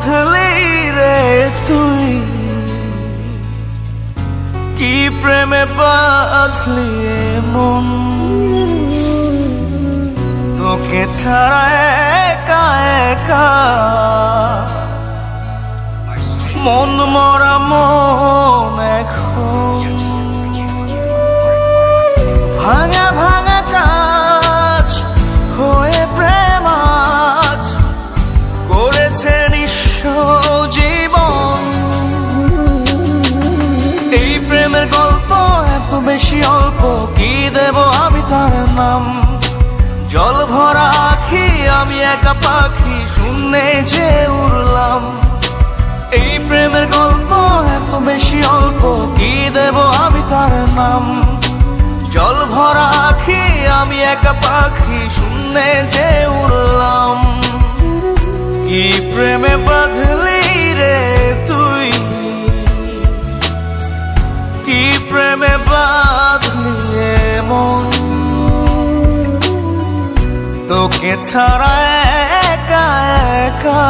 বাঁধলি রে তুই, কি প্রেমে বাঁধলি মন, তোকে ছাড়া একা একা মন মরা মন এখন। ভাঙা ভাঙা কাজ হয়ে প্রেম আজ করেছে নিঃস্ব জীবন। এই প্রেমের গল্প এত বেশি অল্প, কি দেব আমি তার নাম। জল ভরা আখি আমি একা পাখি, শূন্যে যে উড়লাম। এই প্রেমের গল্প এত বেশি অল্প, কি দেব আমি তার নাম। জল ভরা আখি আমি একা পাখি, শূন্যে যে উড়লাম। কি প্রেমে বাঁধলি রে তুই, কি প্রেমে বাঁধলি মন, তোকে ছাড়া একা একা